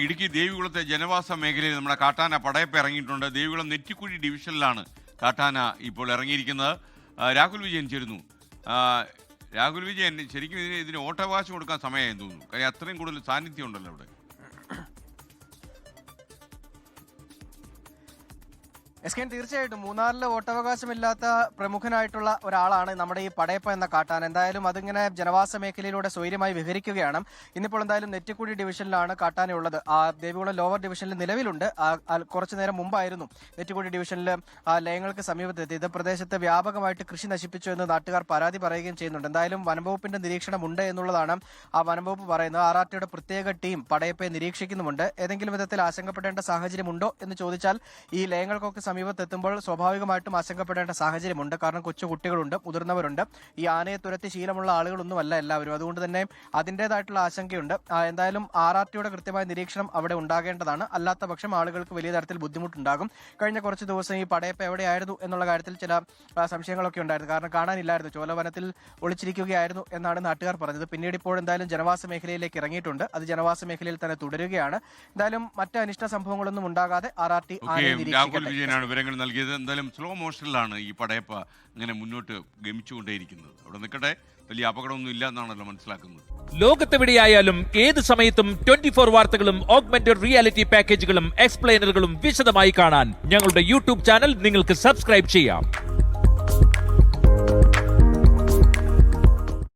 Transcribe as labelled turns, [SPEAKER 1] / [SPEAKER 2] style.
[SPEAKER 1] ഇടുക്കി ദേവികുളത്തെ ജനവാസ മേഖലയിൽ നമ്മുടെ കാട്ടാന പടയപ്പ് ഇറങ്ങിയിട്ടുണ്ട്. ദേവികുളം നെറ്റിക്കുഴി ഡിവിഷനിലാണ് കാട്ടാന ഇപ്പോൾ ഇറങ്ങിയിരിക്കുന്നത്. രാഹുൽ വിജയൻ ചേരുന്നു. രാഹുൽ വിജയൻ, ശരിക്കും ഇതിന് വോട്ടവകാശം കൊടുക്കാൻ സമയമായി തോന്നുന്നു. കാര്യം അത്രയും കൂടുതൽ സാന്നിധ്യം ഉണ്ടല്ലോ അവിടെ.
[SPEAKER 2] തീർച്ചയായിട്ടും മൂന്നാറിലെ വോട്ടവകാശമില്ലാത്ത പ്രമുഖനായിട്ടുള്ള ഒരാളാണ് നമ്മുടെ ഈ പടയപ്പ എന്ന കാട്ടാൻ. എന്തായാലും അതിങ്ങനെ ജനവാസ മേഖലയിലൂടെ സ്വൈര്യമായി വിഹരിക്കുകയാണ്. ഇന്നിപ്പോൾ എന്തായാലും നെറ്റിക്കുഴി ഡിവിഷനിലാണ് കാട്ടാനയുള്ളത്. ദേവികുളം ലോവർ ഡിവിഷനിൽ നിലവിലുണ്ട്. കുറച്ചു നേരം മുമ്പായിരുന്നു നെറ്റിക്കുഴി ഡിവിഷനിൽ ലയങ്ങൾക്ക് സമീപത്തെത്തിയത്. പ്രദേശത്ത് വ്യാപകമായിട്ട് കൃഷി നശിപ്പിച്ചു എന്ന് നാട്ടുകാർ പരാതി പറയുകയും ചെയ്യുന്നുണ്ട്. എന്തായാലും വനംവകുപ്പിന്റെ നിരീക്ഷണമുണ്ട് എന്നുള്ളതാണ് ആ വനംവകുപ്പ് പറയുന്നത്. ആർആർടിയുടെ പ്രത്യേക ടീം പടയപ്പയെ നിരീക്ഷിക്കുന്നുമുണ്ട്. ഏതെങ്കിലും വിധത്തിൽ ആശങ്കപ്പെടേണ്ട സാഹചര്യമുണ്ടോ എന്ന് ചോദിച്ചാൽ ഈ ലയങ്ങൾക്കൊക്കെ സമീപത്തെത്തുമ്പോൾ സ്വാഭാവികമായിട്ടും ആശങ്കപ്പെടേണ്ട സാഹചര്യമുണ്ട്. കാരണം കൊച്ചു കുട്ടികളുണ്ട്, മുതിർന്നവരുണ്ട്. ഈ ആനയെ തുരത്തി ശീലമുള്ള ആളുകളൊന്നുമല്ല എല്ലാവരും. അതുകൊണ്ട് തന്നെ അതിൻ്റെതായിട്ടുള്ള ആശങ്കയുണ്ട്. എന്തായാലും ആർആർടിയുടെ കൃത്യമായ നിരീക്ഷണം അവിടെ ഉണ്ടാകേണ്ടതാണ്. അല്ലാത്ത പക്ഷം ആളുകൾക്ക് വലിയ തരത്തിൽ ബുദ്ധിമുട്ടുണ്ടാകും. കഴിഞ്ഞ കുറച്ച് ദിവസം ഈ പടയപ്പ എവിടെയായിരുന്നു എന്നുള്ള കാര്യത്തിൽ ചില സംശയങ്ങളൊക്കെ ഉണ്ടായിരുന്നു. കാരണം കാണാനില്ലായിരുന്നു, ചോലവനത്തിൽ ഒളിച്ചിരിക്കുകയായിരുന്നു എന്നാണ് നാട്ടുകാർ പറഞ്ഞത്. പിന്നീട് ഇപ്പോൾ എന്തായാലും ജനവാസ മേഖലയിലേക്ക് ഇറങ്ങിയിട്ടുണ്ട്. അത് ജനവാസ മേഖലയിൽ തന്നെ തുടരുകയാണ്. എന്തായാലും മറ്റ് അനിഷ്ട സംഭവങ്ങളൊന്നും ഉണ്ടാകാതെ ആർആർടി ആനയെ നിരീക്ഷിക്കട്ടെ.
[SPEAKER 1] വിവരങ്ങൾ നൽകിയത്. എന്തായാലും സ്ലോ മോഷനിലാണ് ഈ പടയപ്പ ഇങ്ങനെ മുന്നോട്ട് ഗമിച്ചുകൊണ്ടേയിരിക്കുന്നത്. അവിടെ നിൽക്കട്ടെ, വലിയ അപകടമൊന്നും ഇല്ല എന്നാണല്ലോ മനസ്സിലാക്കുന്നത്.
[SPEAKER 3] ലോകത്തെവിടെയായാലും ഏത് സമയത്തും 24 വാർത്തകളും ഓഗ്മെന്റഡ് റിയാലിറ്റി പാക്കേജുകളും എക്സ്പ്ലെയിനറുകളും വിശദമായി കാണാൻ ഞങ്ങളുടെ യൂട്യൂബ് ചാനൽ നിങ്ങൾക്ക് സബ്സ്ക്രൈബ് ചെയ്യാം.